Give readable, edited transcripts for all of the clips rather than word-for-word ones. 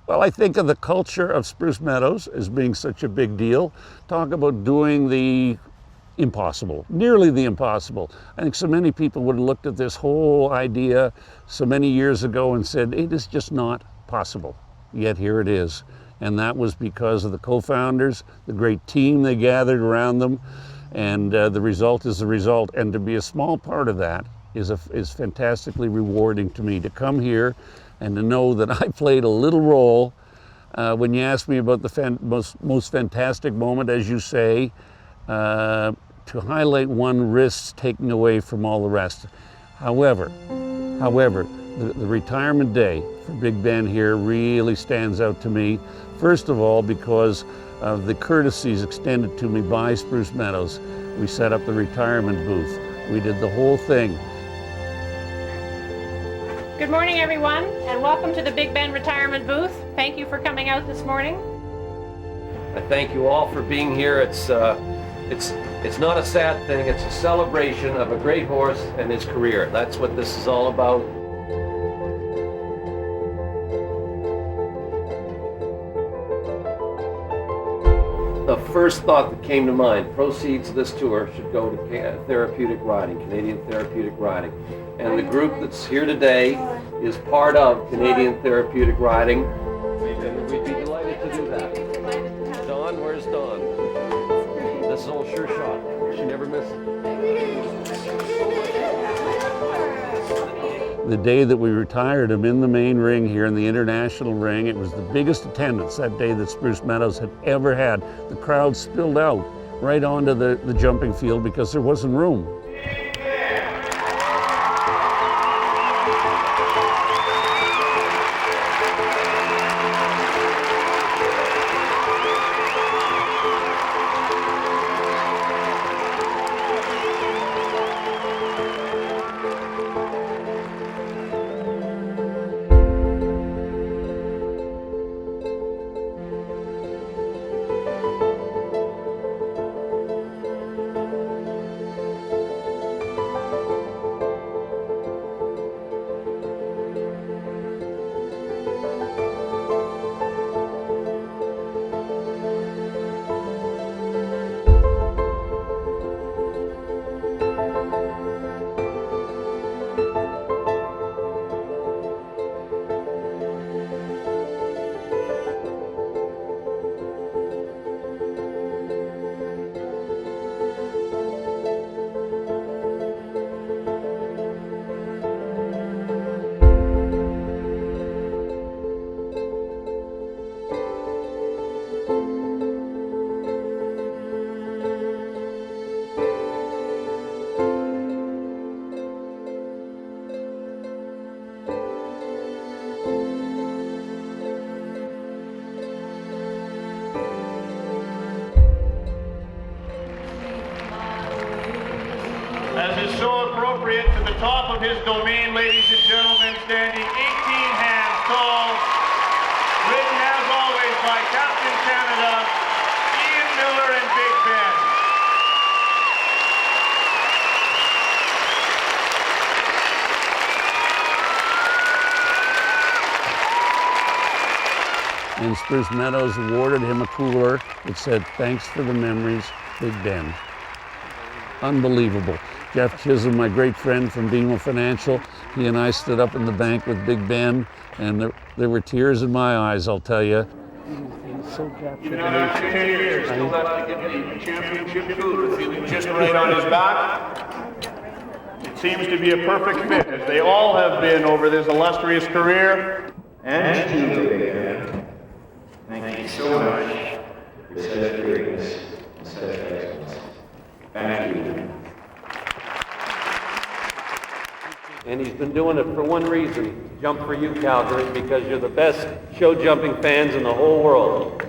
Well, I think of the culture of Spruce Meadows as being such a big deal. Talk about doing the impossible, nearly the impossible. I think so many people would have looked at this whole idea so many years ago and said, it is just not possible. Yet here it is. And that was because of the co-founders, the great team they gathered around them, and the result is the result. And to be a small part of that is fantastically rewarding to me, to come here and to know that I played a little role. When you ask me about the most fantastic moment, as you say, to highlight one risks taking away from all the rest. However, the retirement day for Big Ben here really stands out to me. First of all, because of the courtesies extended to me by Spruce Meadows. We set up the retirement booth. We did the whole thing. Good morning, everyone, and welcome to the Big Ben retirement booth. Thank you for coming out this morning. I thank you all for being here. It's not a sad thing. It's a celebration of a great horse and his career. That's what this is all about. The first thought that came to mind, proceeds of this tour should go to therapeutic riding, Canadian Therapeutic Riding. And the group that's here today is part of Canadian Therapeutic Riding. And we'd be delighted to do that. Dawn, where's Dawn? This is old Sure Shot. She never misses. The day that we retired him in the main ring here in the international ring, it was the biggest attendance that day that Spruce Meadows had ever had. The crowd spilled out right onto the jumping field because there wasn't room. As is so appropriate, to the top of his domain, ladies and gentlemen, standing 18 hands tall, ridden as always by Captain Canada, Ian Millar and Big Ben. And Spruce Meadows awarded him a cooler that said, "Thanks for the memories, Big Ben." Unbelievable. Jeff Chisholm, my great friend from BMO Financial, he and I stood up in the bank with Big Ben, and there were tears in my eyes, I'll tell you. He's so captured. Even after 10 years, still have to get the championship cooler feeling just right on his back. It seems to be a perfect fit, as they all have been over this illustrious career. And to you, Big Ben, thank you so much for such greatness and such excellence. Thank you. And he's been doing it for one reason, jump for you, Calgary, because you're the best show jumping fans in the whole world.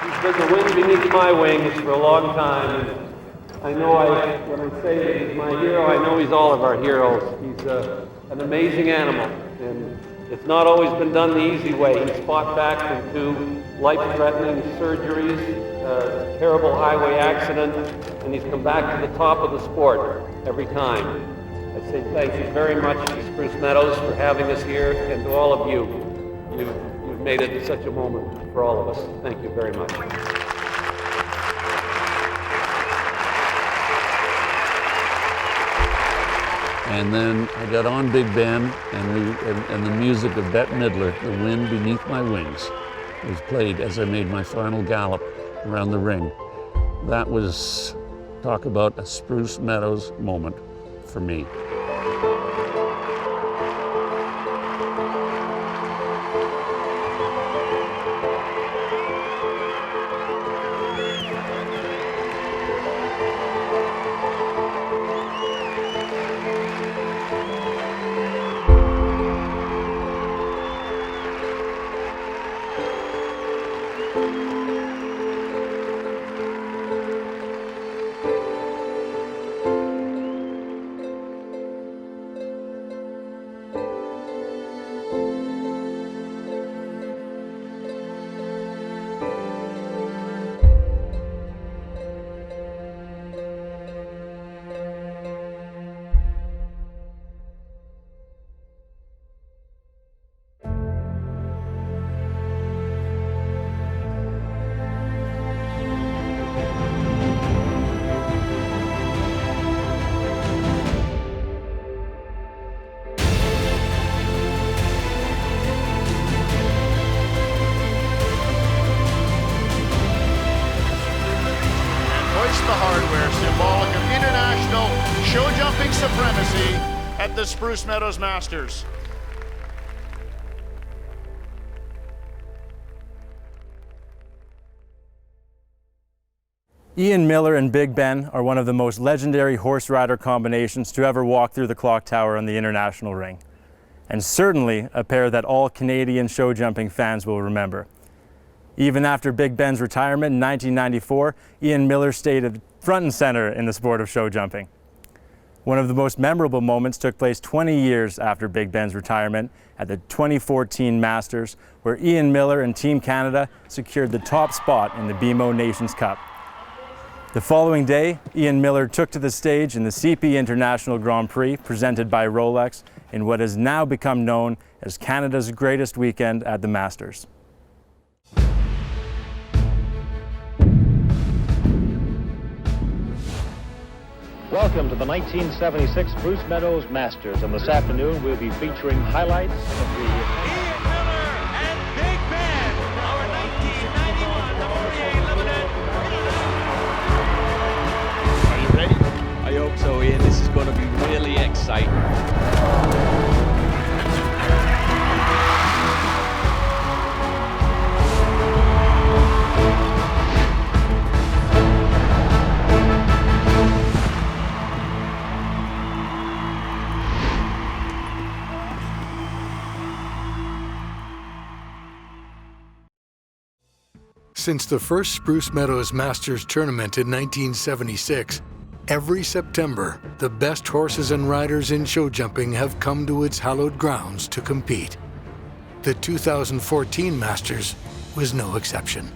He's been the wind beneath my wings for a long time. And I know when I say that he's my hero, I know he's all of our heroes. He's an amazing animal, and it's not always been done the easy way. He's fought back from 2 life-threatening surgeries, a terrible highway accident, and he's come back to the top of the sport every time. I say thank you very much to Spruce Meadows for having us here, and to all of you. You've made it such a moment for all of us. Thank you very much. And then I got on Big Ben, and the music of Bette Midler, "The Wind Beneath My Wings," was played as I made my final gallop around the ring. That was, talk about a Spruce Meadows moment for me. The hardware, symbolic of international show jumping supremacy at the Spruce Meadows Masters. Ian Millar and Big Ben are one of the most legendary horse rider combinations to ever walk through the clock tower on the international ring, and certainly a pair that all Canadian show jumping fans will remember. Even after Big Ben's retirement in 1994, Ian Millar stayed front and center in the sport of show jumping. One of the most memorable moments took place 20 years after Big Ben's retirement at the 2014 Masters, where Ian Millar and Team Canada secured the top spot in the BMO Nations Cup. The following day, Ian Millar took to the stage in the CP International Grand Prix presented by Rolex in what has now become known as Canada's greatest weekend at the Masters. Welcome to the 1976 Spruce Meadows Masters, and this afternoon we'll be featuring highlights of the Ian Millar and Big Ben, our 1991 Are you ready? I hope so, Ian. This is going to be really exciting. Since the first Spruce Meadows Masters tournament in 1976, every September, the best horses and riders in show jumping have come to its hallowed grounds to compete. The 2014 Masters was no exception.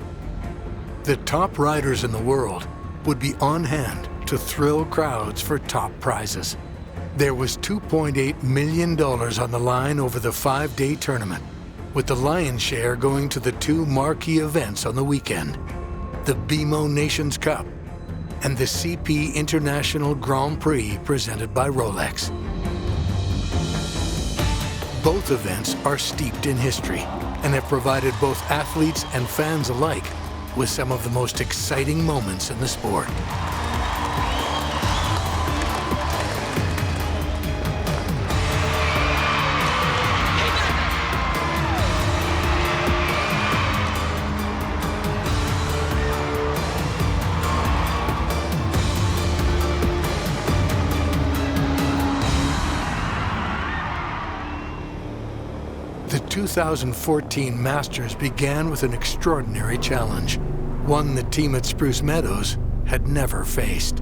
The top riders in the world would be on hand to thrill crowds for top prizes. There was $2.8 million on the line over the 5-day tournament, with the lion's share going to the two marquee events on the weekend, the BMO Nations Cup and the CP International Grand Prix presented by Rolex. Both events are steeped in history and have provided both athletes and fans alike with some of the most exciting moments in the sport. The 2014 Masters began with an extraordinary challenge, one the team at Spruce Meadows had never faced.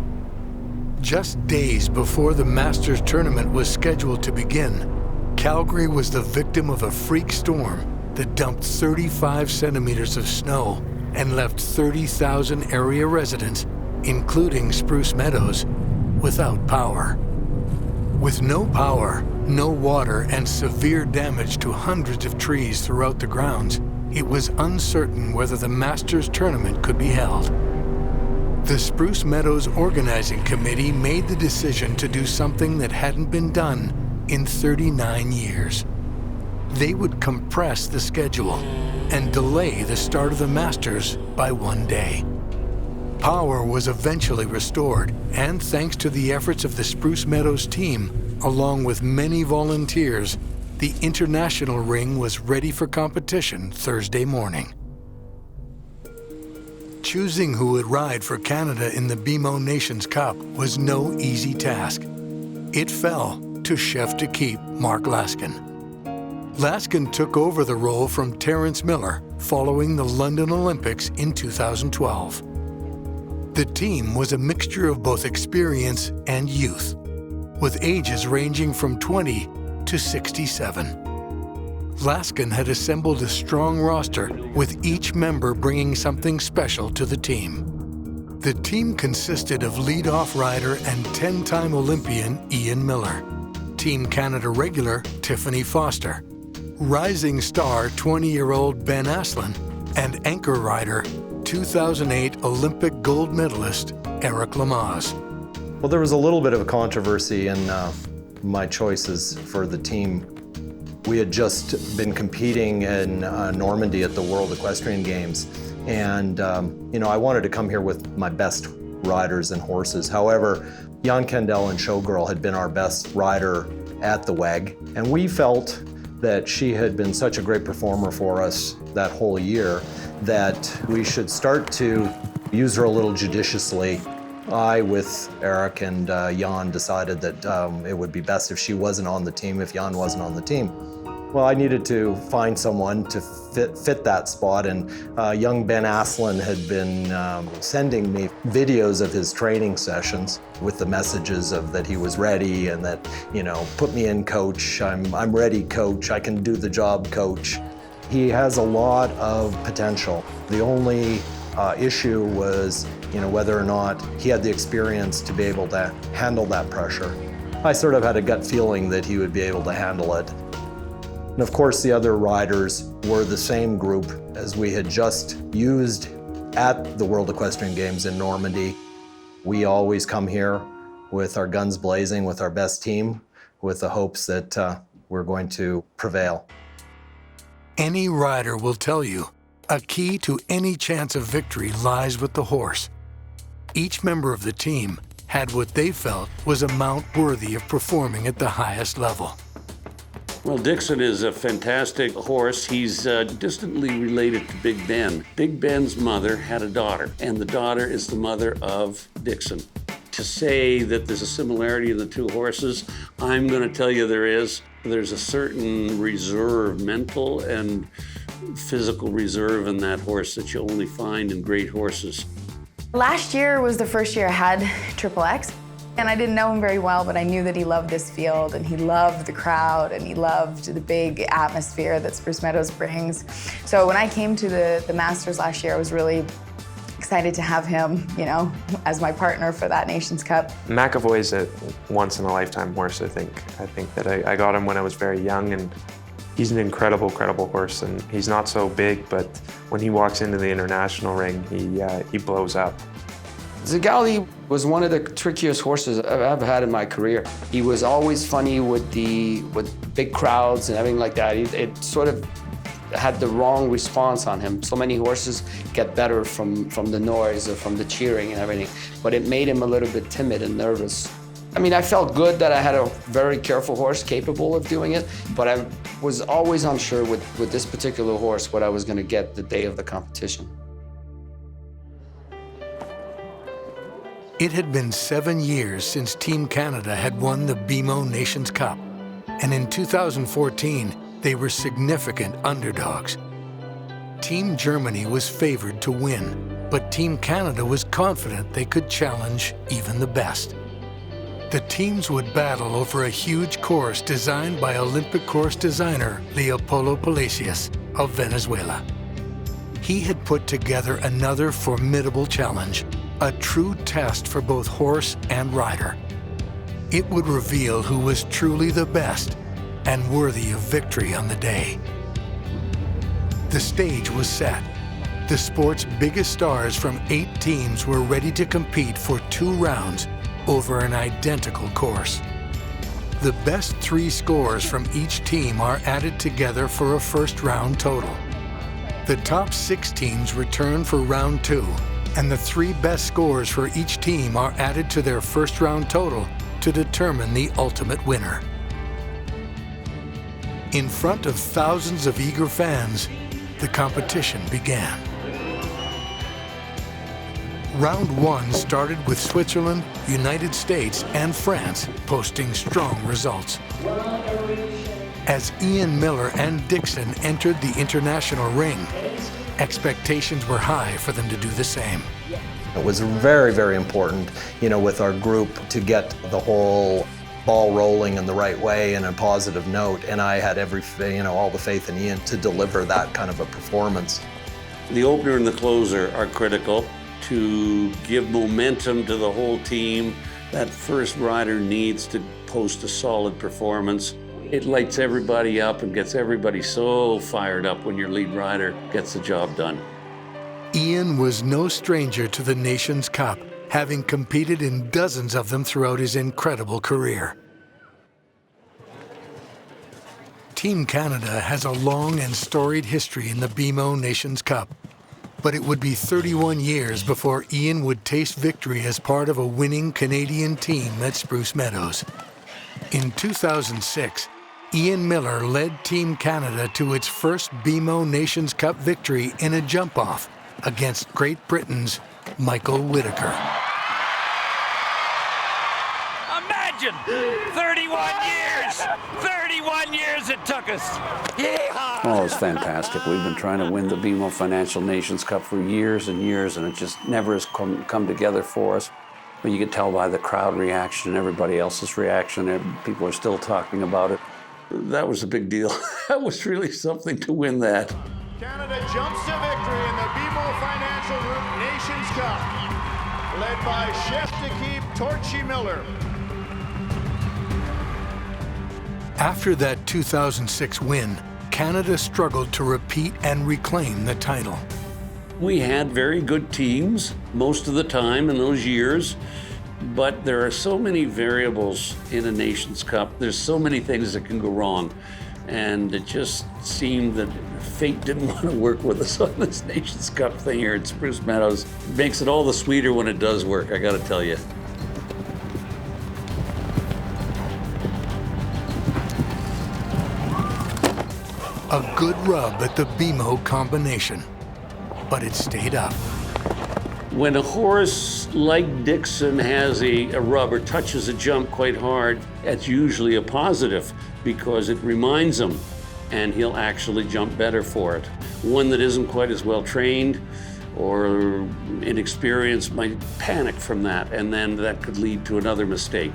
Just days before the Masters tournament was scheduled to begin, Calgary was the victim of a freak storm that dumped 35 centimeters of snow and left 30,000 area residents, including Spruce Meadows, without power. With no power, no water, and severe damage to hundreds of trees throughout the grounds, it was uncertain whether the Masters tournament could be held. The Spruce Meadows Organizing Committee made the decision to do something that hadn't been done in 39 years. They would compress the schedule and delay the start of the Masters by 1 day. Power was eventually restored, and thanks to the efforts of the Spruce Meadows team, along with many volunteers, the international ring was ready for competition Thursday morning. Choosing who would ride for Canada in the BMO Nations Cup was no easy task. It fell to chef de keep Mark Laskin. Laskin took over the role from Terence Millar following the London Olympics in 2012. The team was a mixture of both experience and youth, with ages ranging from 20 to 67. Laskin had assembled a strong roster, with each member bringing something special to the team. The team consisted of lead-off rider and 10-time Olympian Ian Millar, Team Canada regular Tiffany Foster, rising star 20-year-old Ben Aslan, and anchor rider 2008 Olympic gold medalist Eric Lamaze. Well, there was a little bit of a controversy in my choices for the team. We had just been competing in Normandy at the World Equestrian Games, and I wanted to come here with my best riders and horses. However, Jan Kendall and Showgirl had been our best rider at the WEG, and we felt that she had been such a great performer for us that whole year that we should start to use her a little judiciously. I, with Eric and Jan, decided that it would be best if she wasn't on the team, if Jan wasn't on the team. Well, I needed to find someone to fit that spot, and young Ben Aslan had been sending me videos of his training sessions with the messages of that he was ready and that, put me in, coach, I'm ready, coach, I can do the job, coach. He has a lot of potential. The only issue was, whether or not he had the experience to be able to handle that pressure. I sort of had a gut feeling that he would be able to handle it. And of course, the other riders were the same group as we had just used at the World Equestrian Games in Normandy. We always come here with our guns blazing, with our best team, with the hopes that we're going to prevail. Any rider will tell you, a key to any chance of victory lies with the horse. Each member of the team had what they felt was a mount worthy of performing at the highest level. Well, Dixon is a fantastic horse. He's distantly related to Big Ben. Big Ben's mother had a daughter, and the daughter is the mother of Dixon. To say that there's a similarity in the two horses, I'm going to tell you there is. There's a certain reserve, mental and physical reserve in that horse that you only find in great horses. Last year was the first year I had Triple X. And I didn't know him very well, but I knew that he loved this field and he loved the crowd and he loved the big atmosphere that Spruce Meadows brings. So when I came to the Masters last year, I was really excited to have him, as my partner for that Nations Cup. McAvoy's a once-in-a-lifetime horse, I think. I think that I got him when I was very young, and he's an incredible horse, and he's not so big, but when he walks into the international ring, he blows up. Zagali was one of the trickiest horses I've ever had in my career. He was always funny with big crowds and everything like that. It sort of had the wrong response on him. So many horses get better from the noise or from the cheering and everything, but it made him a little bit timid and nervous. I mean, I felt good that I had a very careful horse capable of doing it, but I was always unsure with this particular horse what I was going to get the day of the competition. It had been 7 years since Team Canada had won the BMO Nations Cup, and in 2014, they were significant underdogs. Team Germany was favored to win, but Team Canada was confident they could challenge even the best. The teams would battle over a huge course designed by Olympic course designer Leopoldo Palacios of Venezuela. He had put together another formidable challenge, a true test for both horse and rider. It would reveal who was truly the best and worthy of victory on the day. The stage was set. The sport's biggest stars from 8 teams were ready to compete for 2 rounds over an identical course. The best 3 scores from each team are added together for a first round total. The top 6 teams return for round 2, and the 3 best scores for each team are added to their first round total to determine the ultimate winner. In front of thousands of eager fans, the competition began. Round 1 started with Switzerland, United States, and France posting strong results. As Ian Millar and Dixon entered the international ring, expectations were high for them to do the same. It was very, very important, with our group to get the whole ball rolling in the right way and a positive note, and I had all the faith in Ian to deliver that kind of a performance. The opener and the closer are critical to give momentum to the whole team. That first rider needs to post a solid performance. It lights everybody up and gets everybody so fired up when your lead rider gets the job done. Ian was no stranger to the Nations Cup, having competed in dozens of them throughout his incredible career. Team Canada has a long and storied history in the BMO Nations Cup, but it would be 31 years before Ian would taste victory as part of a winning Canadian team at Spruce Meadows. In 2006, Ian Millar led Team Canada to its first BMO Nations Cup victory in a jump-off against Great Britain's Michael Whitaker. Imagine 31 years! 31 years it took us! Yeehaw! Oh, it's fantastic. We've been trying to win the BMO Financial Nations Cup for years and years, and it just never has come together for us. But you could tell by the crowd reaction and everybody else's reaction, and people are still talking about it. That was a big deal. That was really something to win that. Canada jumps to victory in the BMO Financial Group Nations Cup, led by Chef de Keep Torchy Miller. After that 2006 win, Canada struggled to repeat and reclaim the title. We had very good teams most of the time in those years, but there are so many variables in a Nations Cup. There's so many things that can go wrong. And it just seemed that fate didn't want to work with us on this Nations Cup thing here at Spruce Meadows. It makes it all the sweeter when it does work, I gotta tell you. A good rub at the BMO combination, but it stayed up. When a horse like Dixon has a rub or touches a jump quite hard, it's usually a positive because it reminds him and he'll actually jump better for it. One that isn't quite as well trained or inexperienced might panic from that, and then that could lead to another mistake.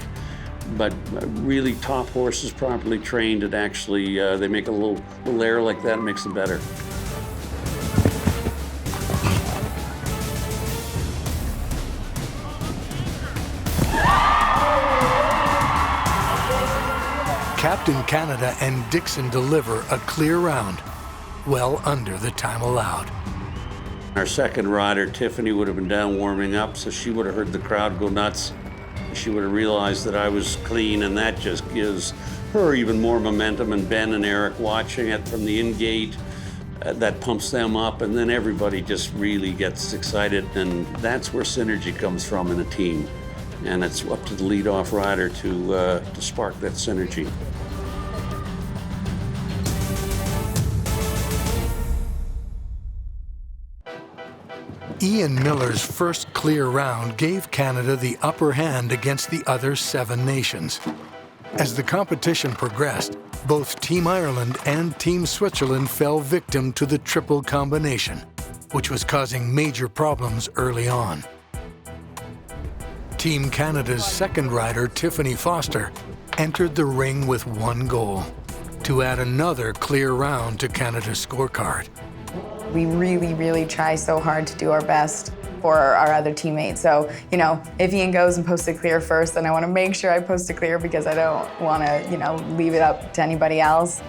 But really top horses properly trained, it actually, they make a little error like that and makes them better. Captain Canada and Dixon deliver a clear round, well under the time allowed. Our second rider, Tiffany, would have been down warming up, so she would have heard the crowd go nuts. She would have realized that I was clean, and that just gives her even more momentum. And Ben and Eric watching it from the in-gate, that pumps them up, and then everybody just really gets excited, and that's where synergy comes from in a team. And it's up to the lead-off rider to spark that synergy. Ian Millar's first clear round gave Canada the upper hand against the other 7 nations. As the competition progressed, both Team Ireland and Team Switzerland fell victim to the triple combination, which was causing major problems early on. Team Canada's second rider, Tiffany Foster, entered the ring with one goal: to add another clear round to Canada's scorecard. We really, really try so hard to do our best for our other teammates. So, you know, if Ian goes and posts a clear first, then I want to make sure I post a clear because I don't want to, you know, leave it up to anybody else.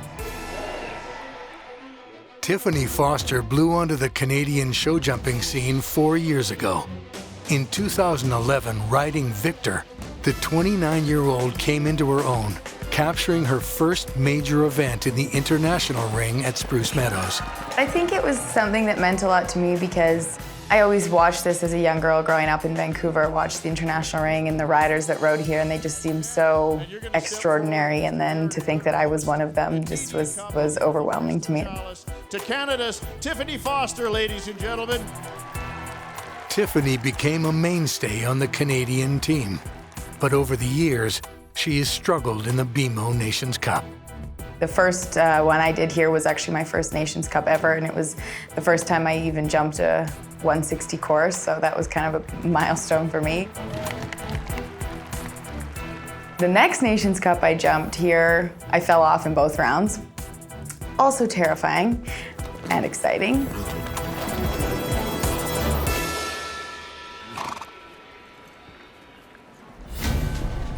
Tiffany Foster blew onto the Canadian show jumping scene 4 years ago. In 2011, riding Victor, the 29-year-old came into her own, capturing her first major event in the international ring at Spruce Meadows. I think it was something that meant a lot to me because I always watched this as a young girl growing up in Vancouver, watched the international ring and the riders that rode here, and they just seemed so extraordinary. And then to think that I was one of them just was overwhelming to me. To Canada's Tiffany Foster, ladies and gentlemen. Tiffany became a mainstay on the Canadian team, but over the years, she has struggled in the BMO Nations Cup. The first one I did here was actually my first Nations Cup ever, and it was the first time I even jumped a 160 course, so that was kind of a milestone for me. The next Nations Cup I jumped here, I fell off in both rounds. Also terrifying and exciting.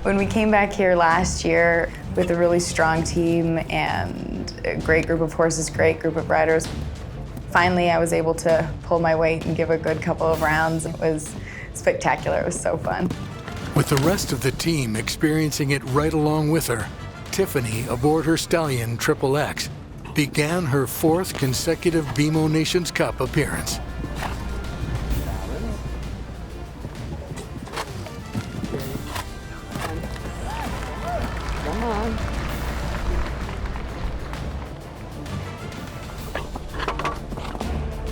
When we came back here last year with a really strong team and a great group of horses, great group of riders, finally I was able to pull my weight and give a good couple of rounds. It was spectacular. It was so fun. With the rest of the team experiencing it right along with her, Tiffany, aboard her stallion XXX, began her 4th consecutive BMO Nations Cup appearance.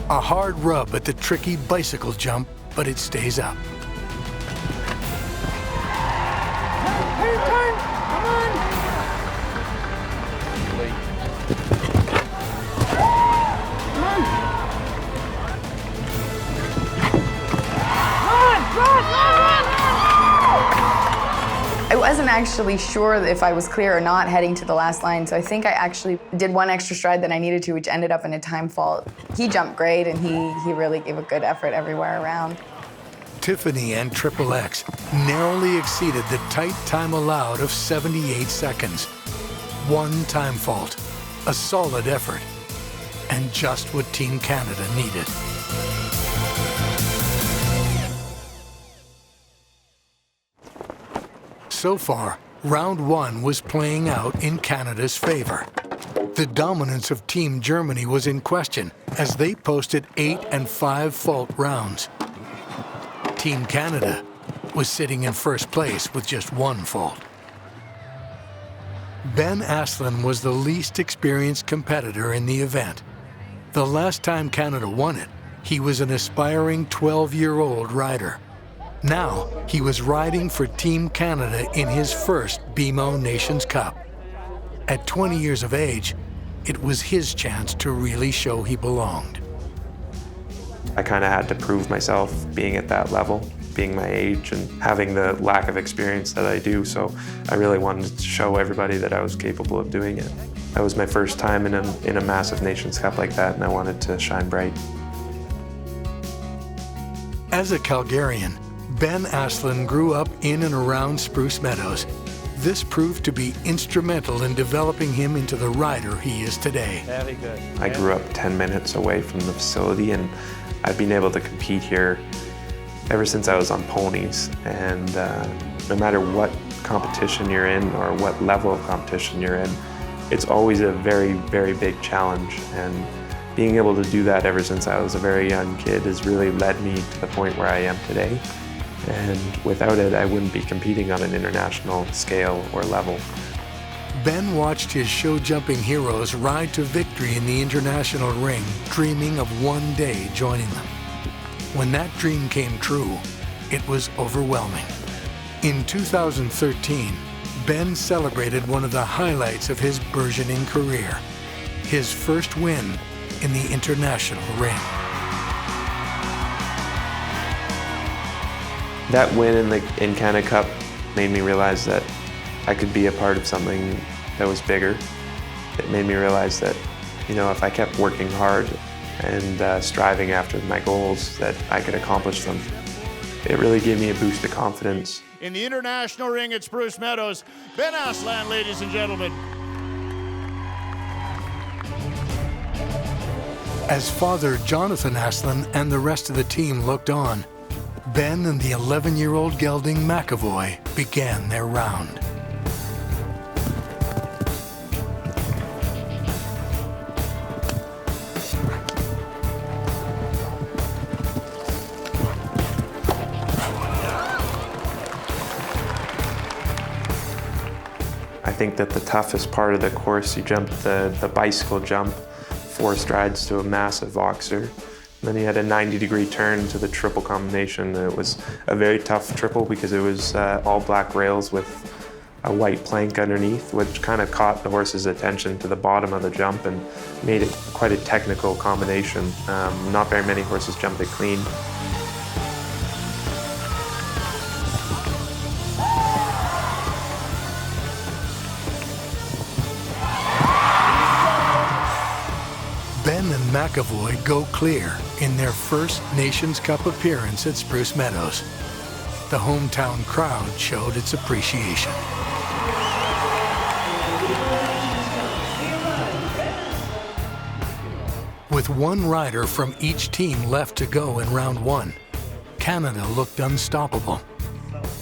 A hard rub at the tricky bicycle jump, but it stays up. I wasn't actually sure if I was clear or not heading to the last line, so I think I actually did one extra stride that I needed to, which ended up in a time fault. He jumped great, and he really gave a good effort everywhere around. Tiffany and XXX narrowly exceeded the tight time allowed of 78 seconds. One time fault, a solid effort, and just what Team Canada needed. So far, round 1 was playing out in Canada's favor. The dominance of Team Germany was in question as they posted 8 and 5 fault rounds. Team Canada was sitting in first place with just 1 fault. Ben Aslan was the least experienced competitor in the event. The last time Canada won it, he was an aspiring 12-year-old rider. Now, he was riding for Team Canada in his first BMO Nations Cup. At 20 years of age, it was his chance to really show he belonged. I kind of had to prove myself being at that level, being my age and having the lack of experience that I do, so I really wanted to show everybody that I was capable of doing it. That was my first time in a massive Nations Cup like that, and I wanted to shine bright. As a Calgarian, Ben Aslan grew up in and around Spruce Meadows. This proved to be instrumental in developing him into the rider he is today. Very good. I grew up 10 minutes away from the facility, and I've been able to compete here ever since I was on ponies. And no matter what competition you're in or what level of competition you're in, it's always a very, very big challenge. And being able to do that ever since I was a very young kid has really led me to the point where I am today. And without it, I wouldn't be competing on an international scale or level. Ben watched his show jumping heroes ride to victory in the international ring, dreaming of one day joining them. When that dream came true, it was overwhelming. In 2013, Ben celebrated one of the highlights of his burgeoning career, his first win in the international ring. That win in Canada Cup made me realize that I could be a part of something that was bigger. It made me realize that, you know, if I kept working hard and striving after my goals that I could accomplish them. It really gave me a boost of confidence. In the international ring at Spruce Meadows, Ben Aslan, ladies and gentlemen. As father Jonathan Aslan and the rest of the team looked on, Ben and the 11-year-old gelding McAvoy began their round. I think that the toughest part of the course, you jump the bicycle jump, 4 strides to a massive oxer. Then he had a 90-degree turn to the triple combination. It was a very tough triple because it was all black rails with a white plank underneath, which kind of caught the horse's attention to the bottom of the jump and made it quite a technical combination. Not very many horses jumped it clean. Ben and McAvoy go clear in their first Nations Cup appearance at Spruce Meadows. The hometown crowd showed its appreciation. With one rider from each team left to go in round 1, Canada looked unstoppable.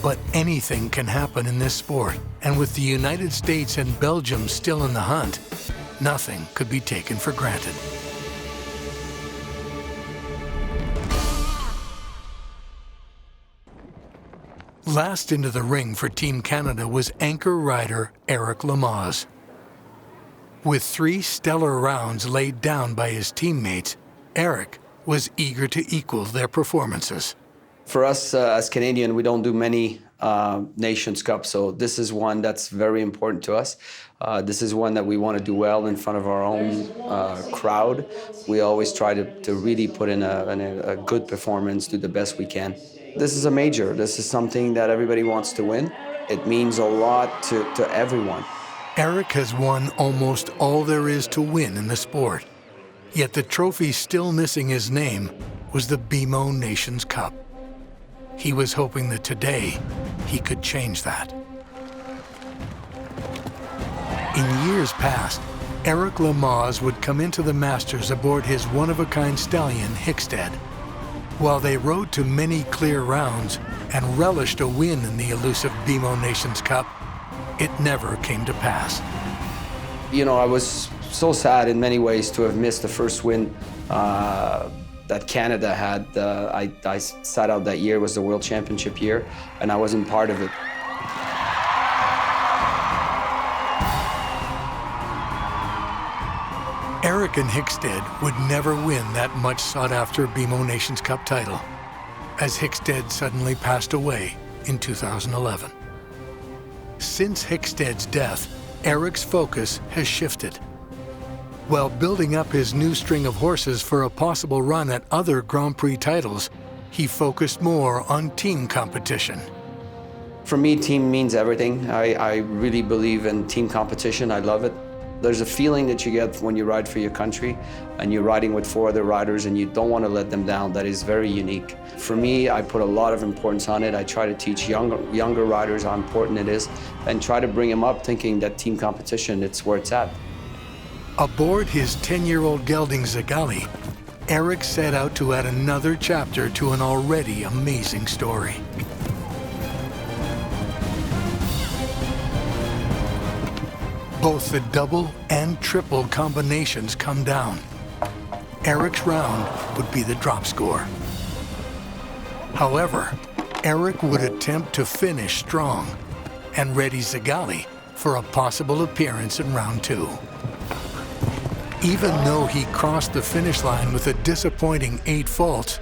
But anything can happen in this sport, and with the United States and Belgium still in the hunt, nothing could be taken for granted. Last into the ring for Team Canada was anchor rider Eric Lamaze. With 3 stellar rounds laid down by his teammates, Eric was eager to equal their performances. For us as Canadian, we don't do many Nations Cup, so this is one that's very important to us. This is one that we want to do well in front of our own crowd. We always try to really put in a good performance, do the best we can. This is a major. This is something that everybody wants to win. It means a lot to everyone. Eric has won almost all there is to win in the sport. Yet the trophy still missing his name was the BMO Nations Cup. He was hoping that today he could change that. In years past, Eric Lamaze would come into the Masters aboard his one-of-a-kind stallion, Hickstead. While they rode to many clear rounds and relished a win in the elusive BMO Nations Cup, it never came to pass. You know, I was so sad in many ways to have missed the first win that Canada had. I sat out that year, was the World Championship year, and I wasn't part of it. Eric and Hickstead would never win that much sought-after BMO Nations Cup title, as Hickstead suddenly passed away in 2011. Since Hickstead's death, Eric's focus has shifted. While building up his new string of horses for a possible run at other Grand Prix titles, he focused more on team competition. For me, team means everything. I really believe in team competition. I love it. There's a feeling that you get when you ride for your country and you're riding with 4 other riders and you don't want to let them down. That is very unique. For me, I put a lot of importance on it. I try to teach younger riders how important it is and try to bring them up thinking that team competition, it's where it's at. Aboard his 10-year-old gelding Zagali, Eric set out to add another chapter to an already amazing story. Both the double and triple combinations come down. Eric's round would be the drop score. However, Eric would attempt to finish strong and ready Zagali for a possible appearance in round 2. Even though he crossed the finish line with a disappointing 8 faults,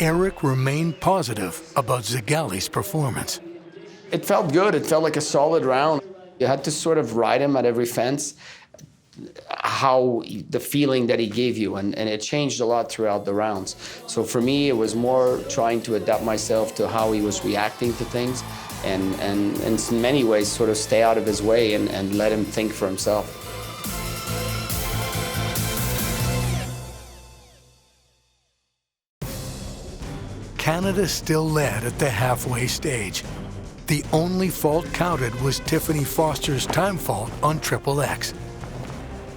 Eric remained positive about Zagali's performance. It felt good. It felt like a solid round. You had to sort of ride him at every fence, how the feeling that he gave you, and it changed a lot throughout the rounds. So for me, it was more trying to adapt myself to how he was reacting to things, and in many ways sort of stay out of his way and let him think for himself. Canada still led at the halfway stage. The only fault counted was Tiffany Foster's time fault on Triple X.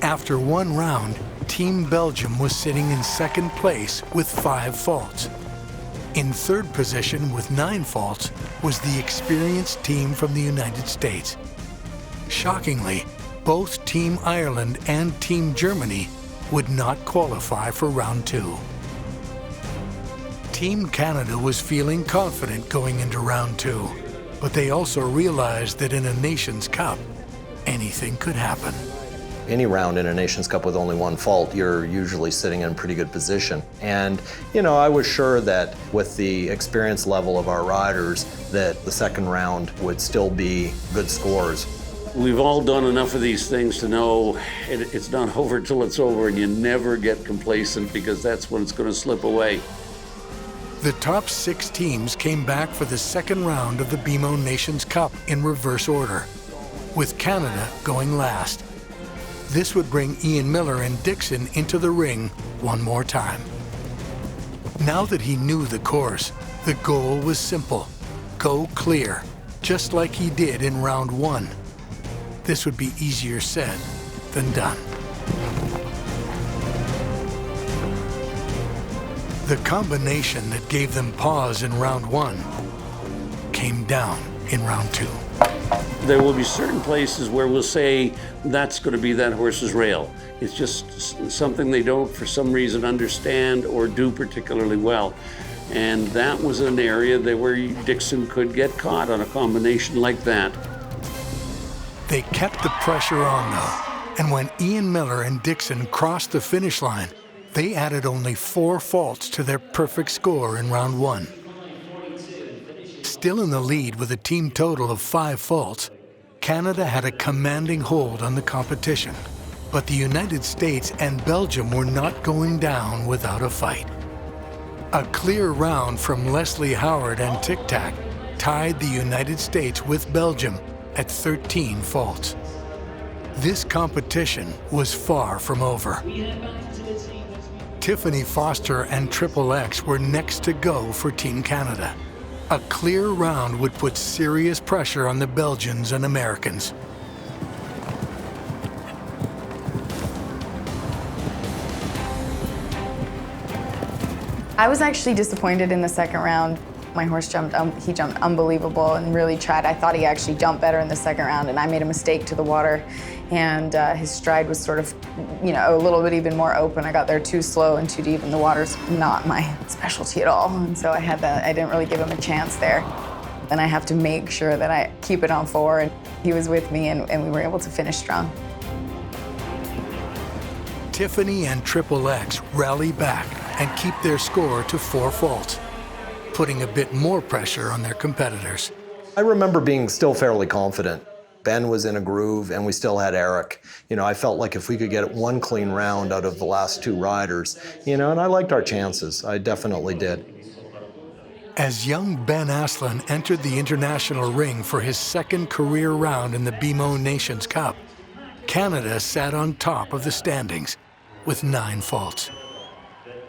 After one round, Team Belgium was sitting in second place with 5 faults. In third position with 9 faults was the experienced team from the United States. Shockingly, both Team Ireland and Team Germany would not qualify for round 2. Team Canada was feeling confident going into round 2, but they also realized that in a Nations Cup, anything could happen. Any round in a Nations Cup with only 1 fault, you're usually sitting in a pretty good position. And, you know, I was sure that with the experience level of our riders, that the second round would still be good scores. We've all done enough of these things to know it's not over till it's over, and you never get complacent because that's when it's going to slip away. The top 6 teams came back for the second round of the BMO Nations Cup in reverse order, with Canada going last. This would bring Ian Millar and Dixon into the ring one more time. Now that he knew the course, the goal was simple: go clear, just like he did in round 1. This would be easier said than done. The combination that gave them pause in round 1 came down in round 2. There will be certain places where we'll say that's going to be that horse's rail. It's just something they don't, for some reason, understand or do particularly well. And that was an area where Dixon could get caught on a combination like that. They kept the pressure on, though, and when Ian Millar and Dixon crossed the finish line, they added only 4 faults to their perfect score in round 1. Still in the lead with a team total of 5 faults, Canada had a commanding hold on the competition, but the United States and Belgium were not going down without a fight. A clear round from Leslie Howard and Tic Tac tied the United States with Belgium at 13 faults. This competition was far from over. Tiffany Foster and Triple X were next to go for Team Canada. A clear round would put serious pressure on the Belgians and Americans. I was actually disappointed in the second round. My horse jumped unbelievable and really tried. I thought he actually jumped better in the second round, and I made a mistake to the water, and his stride was sort of, you know, a little bit even more open. I got there too slow and too deep, and the water's not my specialty at all, and so I didn't really give him a chance there. And I have to make sure that I keep it on 4, and he was with me, and we were able to finish strong. Tiffany and Triple X rally back and keep their score to 4 faults, putting a bit more pressure on their competitors. I remember being still fairly confident. Ben was in a groove, and we still had Eric. You know, I felt like if we could get 1 clean round out of the last 2 riders, you know, and I liked our chances. I definitely did. As young Ben Aslan entered the international ring for his second career round in the BMO Nations Cup, Canada sat on top of the standings with 9 faults.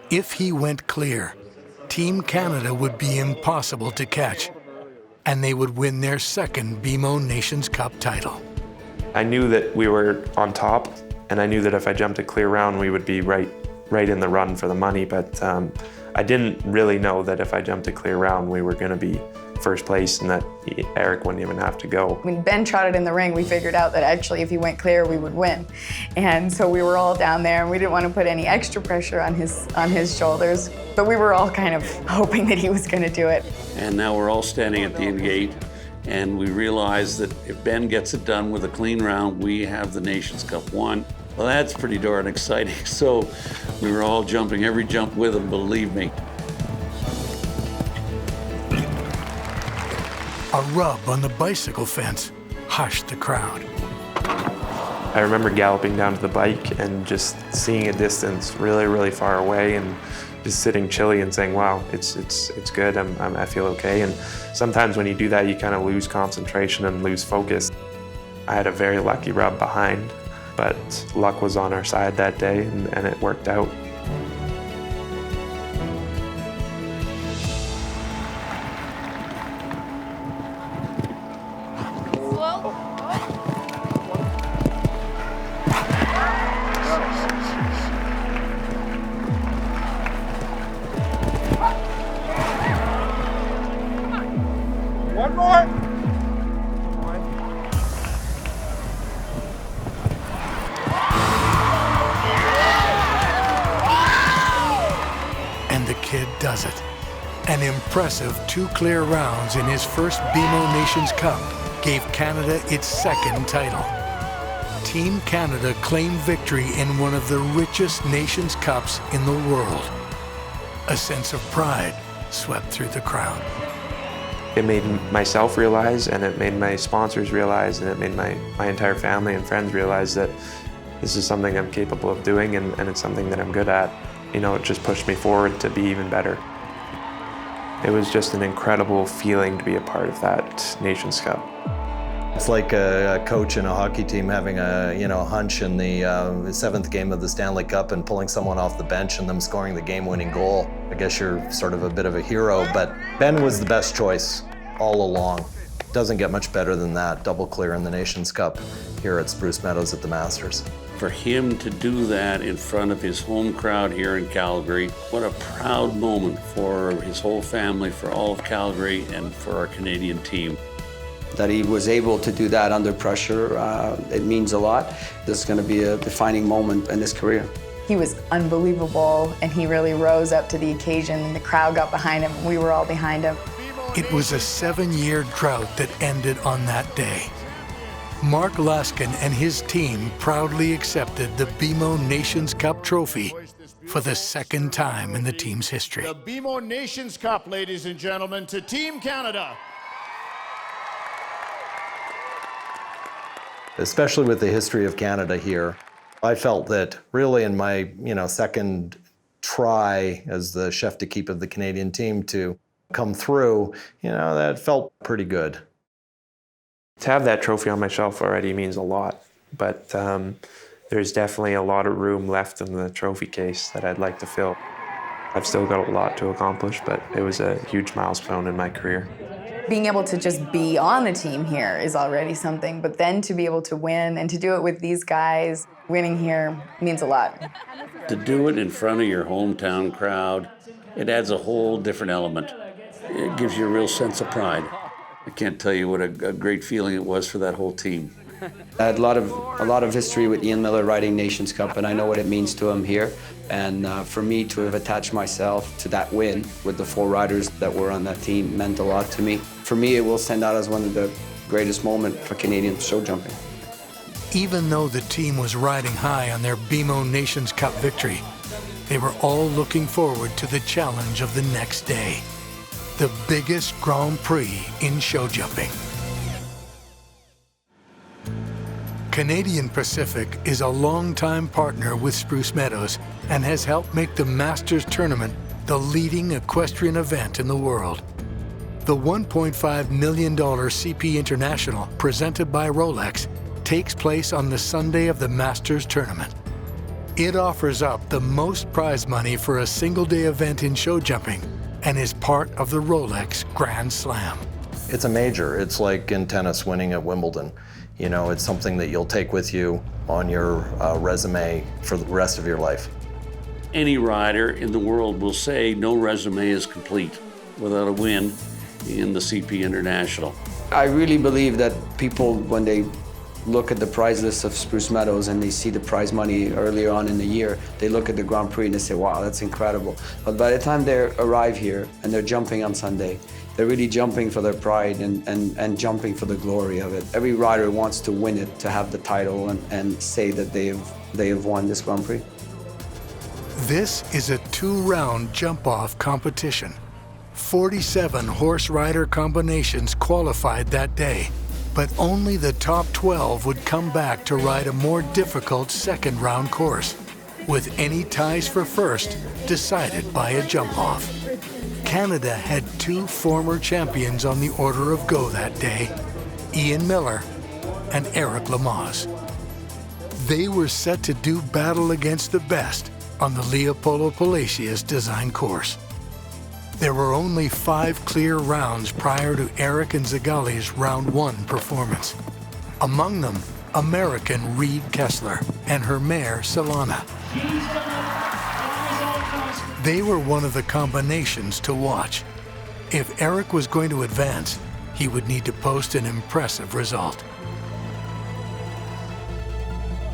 If he went clear, Team Canada would be impossible to catch, and they would win their second BMO Nations Cup title. I knew that we were on top, and I knew that if I jumped a clear round, we would be right in the run for the money, but I didn't really know that if I jumped a clear round, we were going to be first place and that Eric wouldn't even have to go. When Ben trotted in the ring, we figured out that actually if he went clear, we would win. And so we were all down there, and we didn't want to put any extra pressure on his shoulders, but we were all kind of hoping that he was going to do it. And now we're all standing at the gate, and we realize that if Ben gets it done with a clean round, we have the Nations Cup won. Well, that's pretty darn exciting. So we were all jumping every jump with him, believe me. A rub on the bicycle fence hushed the crowd. I remember galloping down to the bike and just seeing a distance really, really far away and just sitting chilly and saying, wow, it's good, I feel okay. And sometimes when you do that, you kind of lose concentration and lose focus. I had a very lucky rub behind, but luck was on our side that day, and it worked out. does it. An impressive 2 clear rounds in his first BMO Nations Cup gave Canada its second title. Team Canada claimed victory in one of the richest Nations Cups in the world. A sense of pride swept through the crowd. It made myself realize, and it made my sponsors realize, and it made my entire family and friends realize that this is something I'm capable of doing, and it's something that I'm good at. You know, it just pushed me forward to be even better. It was just an incredible feeling to be a part of that Nations Cup. It's like a coach in a hockey team having a hunch in the 7th game of the Stanley Cup and pulling someone off the bench and them scoring the game-winning goal. I guess you're sort of a bit of a hero, but Ben was the best choice all along. Doesn't get much better than that, double clear in the Nations Cup here at Spruce Meadows at the Masters. For him to do that in front of his home crowd here in Calgary, what a proud moment for his whole family, for all of Calgary, and for our Canadian team. That he was able to do that under pressure, it means a lot. This is going to be a defining moment in his career. He was unbelievable, and he really rose up to the occasion, and the crowd got behind him, and we were all behind him. It was a 7-year drought that ended on that day. Mark Laskin and his team proudly accepted the BMO Nations Cup trophy for the second time in the team's history. The BMO Nations Cup, ladies and gentlemen, to Team Canada. Especially with the history of Canada here, I felt that really in my second try as the chef d'équipe of the Canadian team to come through, that felt pretty good. To have that trophy on my shelf already means a lot, but there's definitely a lot of room left in the trophy case that I'd like to fill. I've still got a lot to accomplish, but it was a huge milestone in my career. Being able to just be on the team here is already something, but then to be able to win and to do it with these guys, winning here means a lot. To do it in front of your hometown crowd, it adds a whole different element. It gives you a real sense of pride. I can't tell you what a great feeling it was for that whole team. I had a lot of history with Ian Millar riding Nations Cup, and I know what it means to him here. And for me to have attached myself to that win with the 4 riders that were on that team meant a lot to me. For me, it will stand out as one of the greatest moments for Canadian show jumping. Even though the team was riding high on their BMO Nations Cup victory, they were all looking forward to the challenge of the next day, the biggest Grand Prix in show jumping. Canadian Pacific is a longtime partner with Spruce Meadows and has helped make the Masters Tournament the leading equestrian event in the world. The $1.5 million CP International, presented by Rolex, takes place on the Sunday of the Masters Tournament. It offers up the most prize money for a single-day event in show jumping and is part of the Rolex Grand Slam. It's a major. It's like in tennis winning at Wimbledon. It's something that you'll take with you on your resume for the rest of your life. Any rider in the world will say no resume is complete without a win in the CP International. I really believe that people, when they look at the prize list of Spruce Meadows and they see the prize money earlier on in the year, they look at the Grand Prix and they say, wow, that's incredible. But by the time they arrive here and they're jumping on Sunday, they're really jumping for their pride and jumping for the glory of it. Every rider wants to win it, to have the title and say that they have won this Grand Prix. This is a 2-round jump-off competition. 47 horse rider combinations qualified that day, but only the top 12 would come back to ride a more difficult second-round course, with any ties for first decided by a jump-off. Canada had 2 former champions on the order of go that day, Ian Millar and Eric Lamaze. They were set to do battle against the best on the Leopoldo Palacios design course. There were only 5 clear rounds prior to Eric and Zagali's round 1 performance. Among them, American Reed Kessler and her mare, Solana. They were one of the combinations to watch. If Eric was going to advance, he would need to post an impressive result.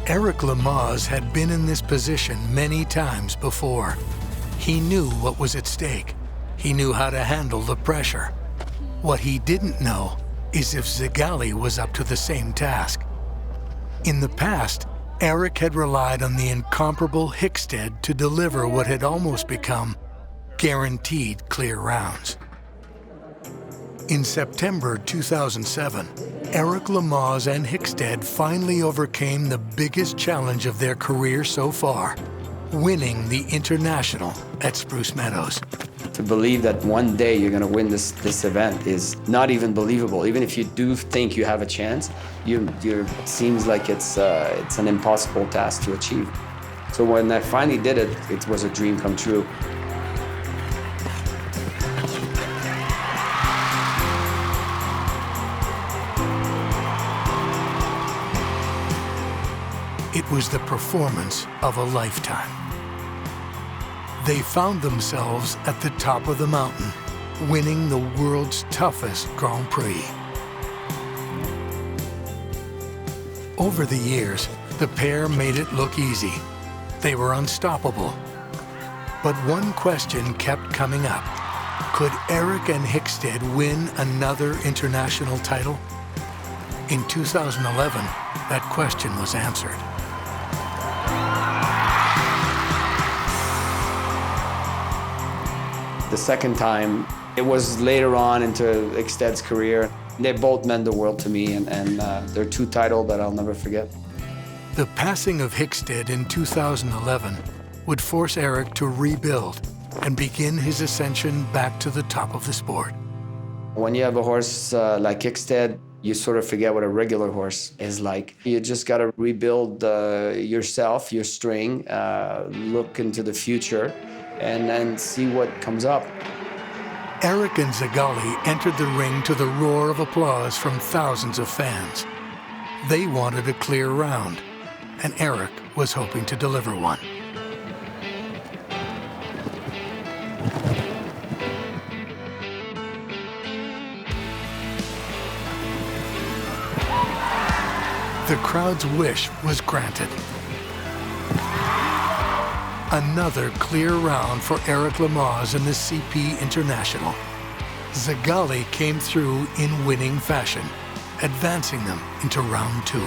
Eric Lamaze had been in this position many times before. He knew what was at stake, He knew how to handle the pressure. What he didn't know is if Zigali was up to the same task. In the past, Eric had relied on the incomparable Hickstead to deliver what had almost become guaranteed clear rounds. In September 2007, Eric Lamaze and Hickstead finally overcame the biggest challenge of their career so far, winning the International at Spruce Meadows. To believe that one day you're going to win this event is not even believable. Even if you do think you have a chance, it seems like it's an impossible task to achieve. So when I finally did it, it was a dream come true. It was the performance of a lifetime. They found themselves at the top of the mountain, winning the world's toughest Grand Prix. Over the years, the pair made it look easy. They were unstoppable. But one question kept coming up. Could Eric and Hickstead win another international title? In 2011, that question was answered. The second time, it was later on into Hickstead's career. They both meant the world to me, and they're two titles that I'll never forget. The passing of Hickstead in 2011 would force Eric to rebuild and begin his ascension back to the top of the sport. When you have a horse like Hickstead, you sort of forget what a regular horse is like. You just got to rebuild yourself, your string, look into the future, and then see what comes up. Eric and Zigali entered the ring to the roar of applause from thousands of fans. They wanted a clear round, and Eric was hoping to deliver one. The crowd's wish was granted. Another clear round for Eric Lamaze in the CP International. Zigali came through in winning fashion, advancing them into round 2.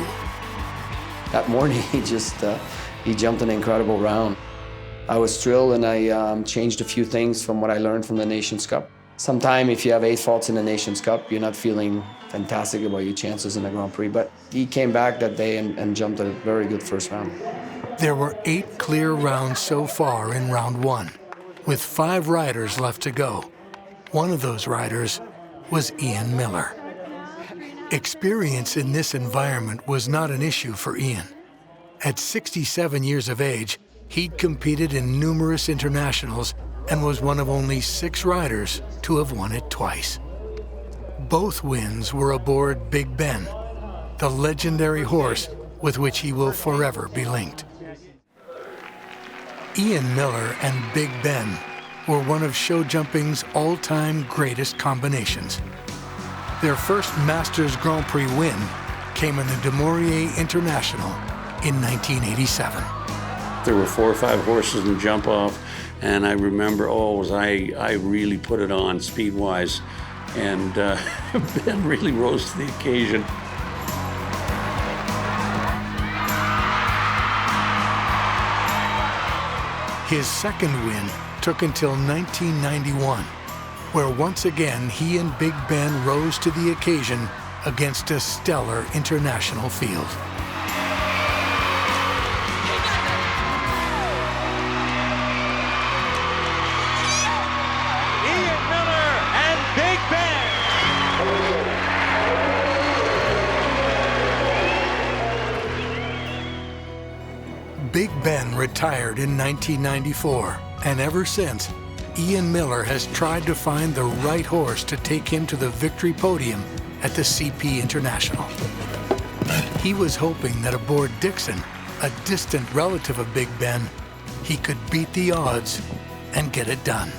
That morning, he jumped an incredible round. I was thrilled, and I changed a few things from what I learned from the Nations Cup. Sometimes if you have 8 faults in the Nations Cup, you're not feeling fantastic about your chances in the Grand Prix, but he came back that day and jumped a very good first round. There were 8 clear rounds so far in round 1, with 5 riders left to go. One of those riders was Ian Millar. Experience in this environment was not an issue for Ian. At 67 years of age, he'd competed in numerous internationals and was one of only 6 riders to have won it twice. Both wins were aboard Big Ben, the legendary horse with which he will forever be linked. Ian Millar and Big Ben were one of show jumping's all-time greatest combinations. Their first Masters Grand Prix win came in the Du Maurier International in 1987. There were 4 or 5 horses in the jump off, and I remember, I really put it on speed-wise, and Ben really rose to the occasion. His second win took until 1991, where once again he and Big Ben rose to the occasion against a stellar international field. Ian Millar and Big Ben. Big Ben retired in 1994, and ever since, Ian Millar has tried to find the right horse to take him to the victory podium at the CP International. He was hoping that aboard Dixon, a distant relative of Big Ben, he could beat the odds and get it done.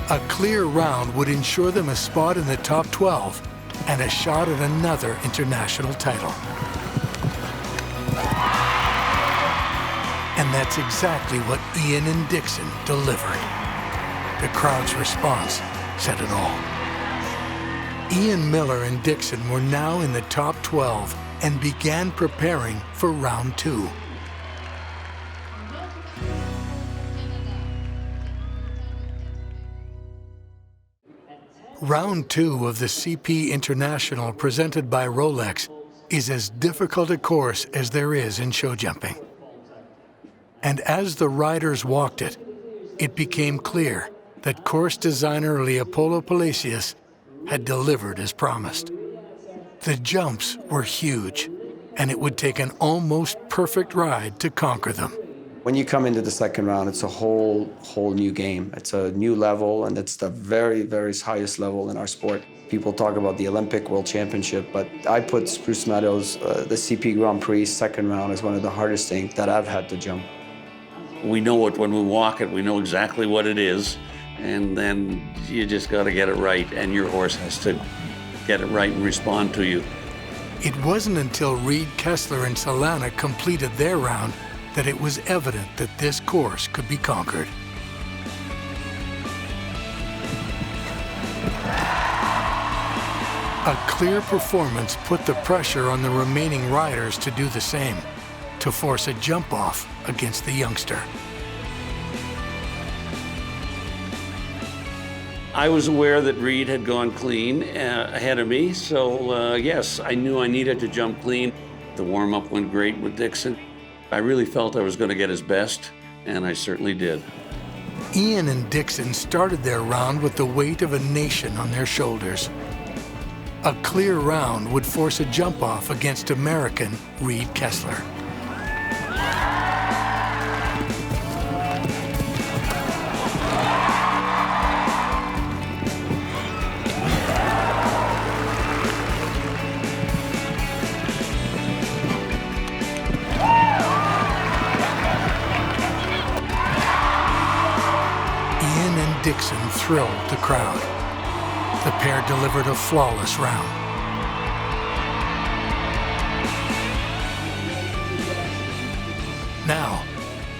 A clear round would ensure them a spot in the top 12 and a shot at another international title. And that's exactly what Ian and Dixon delivered. The crowd's response said it all. Ian, Millar, and Dixon were now in the top 12 and began preparing for round 2. Round 2 of the CP International presented by Rolex is as difficult a course as there is in show jumping. And as the riders walked it, it became clear that course designer Leopoldo Palacios had delivered as promised. The jumps were huge, and it would take an almost perfect ride to conquer them. When you come into the second round, it's a whole new game. It's a new level, and it's the very, very highest level in our sport. People talk about the Olympic World Championship, but I put Spruce Meadows, the CP Grand Prix second round, as one of the hardest things that I've had to jump. We know it when we walk it, we know exactly what it is, and then you just got to get it right, and your horse has to get it right and respond to you. It wasn't until Reed Kessler and Solana completed their round that it was evident that this course could be conquered. A clear performance put the pressure on the remaining riders to do the same, to force a jump off against the youngster. I was aware that Reed had gone clean ahead of me, so yes, I knew I needed to jump clean. The warm-up went great with Dixon. I really felt I was going to get his best, and I certainly did. Ian and Dixon started their round with the weight of a nation on their shoulders. A clear round would force a jump off against American Reed Kessler. Dixon thrilled the crowd. The pair delivered a flawless round. Now,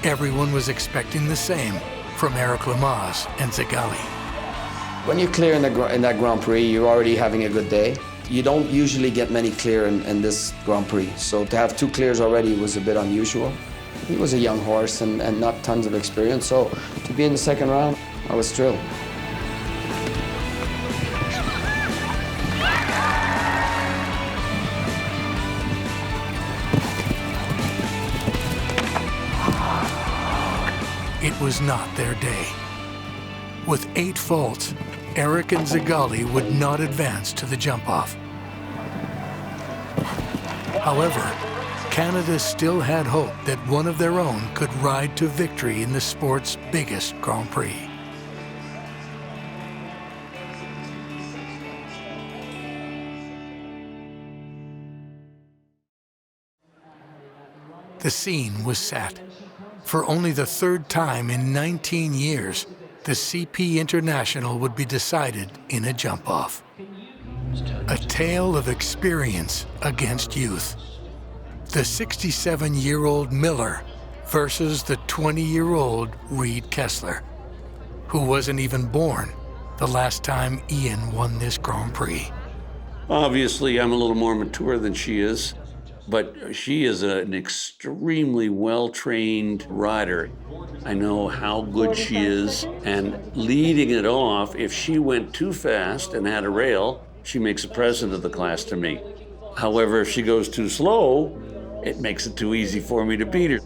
everyone was expecting the same from Eric Lamaze and Zagali. When you clear in that Grand Prix, you're already having a good day. You don't usually get many clear in this Grand Prix, so to have 2 clears already was a bit unusual. He was a young horse and not tons of experience, so to be in the second round, I was thrilled. It was not their day. With 8 faults, Eric and Zagali would not advance to the jump-off. However, Canada still had hope that one of their own could ride to victory in the sport's biggest Grand Prix. The scene was set. For only the 3rd time in 19 years, the CP International would be decided in a jump-off. A tale of experience against youth. The 67-year-old Millar versus the 20-year-old Reed Kessler, who wasn't even born the last time Ian won this Grand Prix. Obviously, I'm a little more mature than she is, but she is an extremely well-trained rider. I know how good she is, and leading it off, if she went too fast and had a rail, she makes a present of the class to me. However, if she goes too slow, it makes it too easy for me to beat her.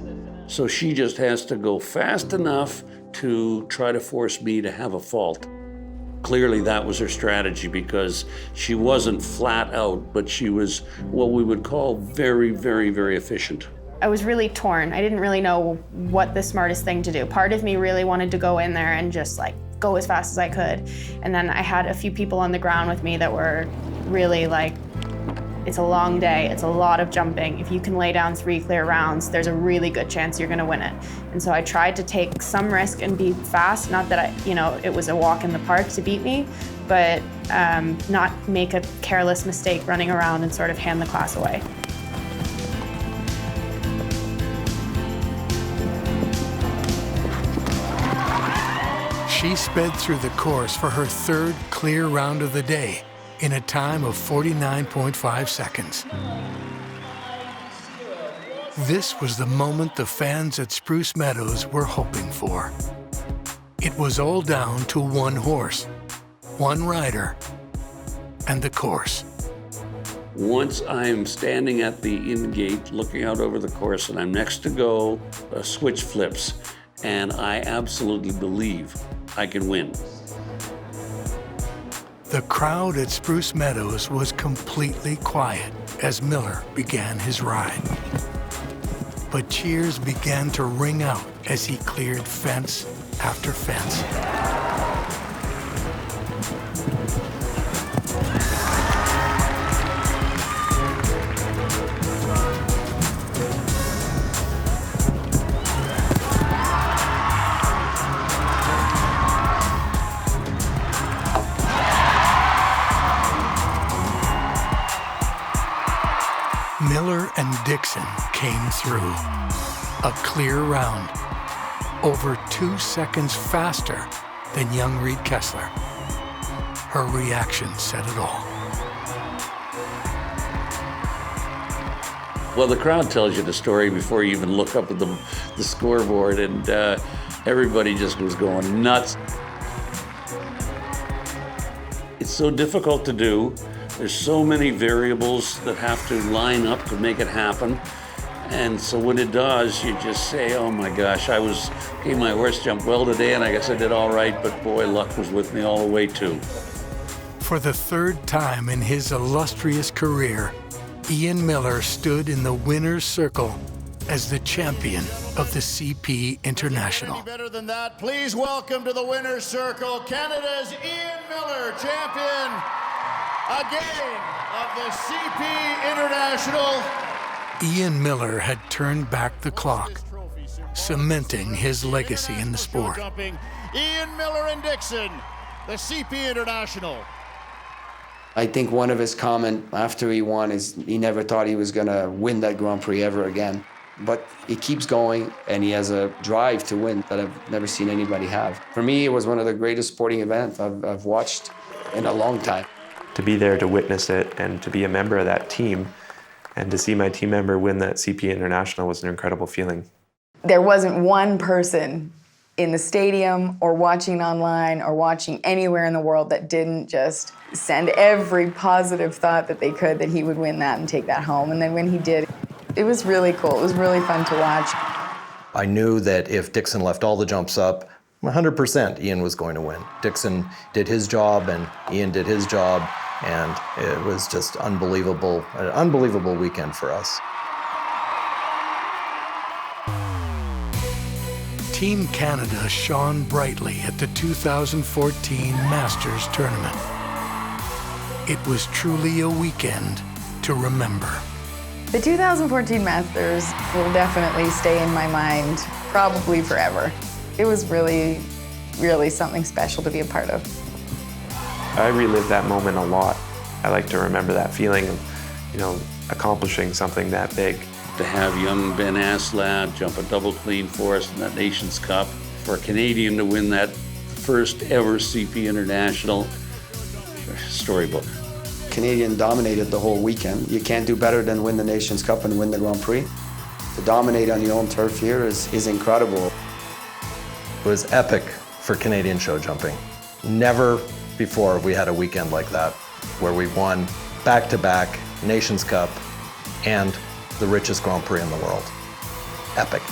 So she just has to go fast enough to try to force me to have a fault. Clearly that was her strategy, because she wasn't flat out, but she was what we would call very, very, very efficient. I was really torn. I didn't really know what the smartest thing to do. Part of me really wanted to go in there and just like go as fast as I could. And then I had a few people on the ground with me that were really like, it's a long day, it's a lot of jumping. If you can lay down 3 clear rounds, there's a really good chance you're gonna win it. And so I tried to take some risk and be fast, not that it was a walk in the park to beat me, but not make a careless mistake running around and sort of hand the class away. she sped through the course for her third clear round of the day in a time of 49.5 seconds. This was the moment the fans at Spruce Meadows were hoping for. It was all down to one horse, one rider, and the course. Once I'm standing at the in gate looking out over the course and I'm next to go, a switch flips, and I absolutely believe I can win. The crowd at Spruce Meadows was completely quiet as Millar began his ride. But cheers began to ring out as he cleared fence after fence. Millar and Dixon came through. A clear round, over 2 seconds faster than young Reed Kessler. Her reaction said it all. Well, the crowd tells you the story before you even look up at the scoreboard, and everybody just was going nuts. It's so difficult to do. There's so many variables that have to line up to make it happen. And so when it does, you just say, oh my gosh, my horse jumped well today, and I guess I did all right, but boy, luck was with me all the way too. For the third time in his illustrious career, Ian Millar stood in the winner's circle as the champion of the CP International. Any better than that, please welcome to the winner's circle, Canada's Ian Millar, champion again of the CP International. Ian Millar had turned back the clock, cementing his legacy in the sport. Ian Millar and Dixon, the CP International. I think one of his comments after he won is he never thought he was going to win that Grand Prix ever again. But he keeps going, and he has a drive to win that I've never seen anybody have. For me, it was one of the greatest sporting events I've watched in a long time. To be there to witness it and to be a member of that team and to see my team member win that CP International was an incredible feeling. There wasn't one person in the stadium or watching online or watching anywhere in the world that didn't just send every positive thought that they could that he would win that and take that home. And then when he did, it was really cool. It was really fun to watch. I knew that if Dixon left all the jumps up, 100% Ian was going to win. Dixon did his job and Ian did his job, and it was just unbelievable, an unbelievable weekend for us. Team Canada shone brightly at the 2014 Masters tournament. It was truly a weekend to remember. The 2014 Masters will definitely stay in my mind, probably forever. It was really, really something special to be a part of. I relive that moment a lot. I like to remember that feeling of, accomplishing something that big. To have young Ben Aslad jump a double clean for us in that Nations Cup, for a Canadian to win that first ever CP International, storybook. Canadian dominated the whole weekend. You can't do better than win the Nations Cup and win the Grand Prix. To dominate on your own turf here is incredible. It was epic for Canadian show jumping. Never before we had a weekend like that, where we won back-to-back Nations Cup and the richest Grand Prix in the world. Epic.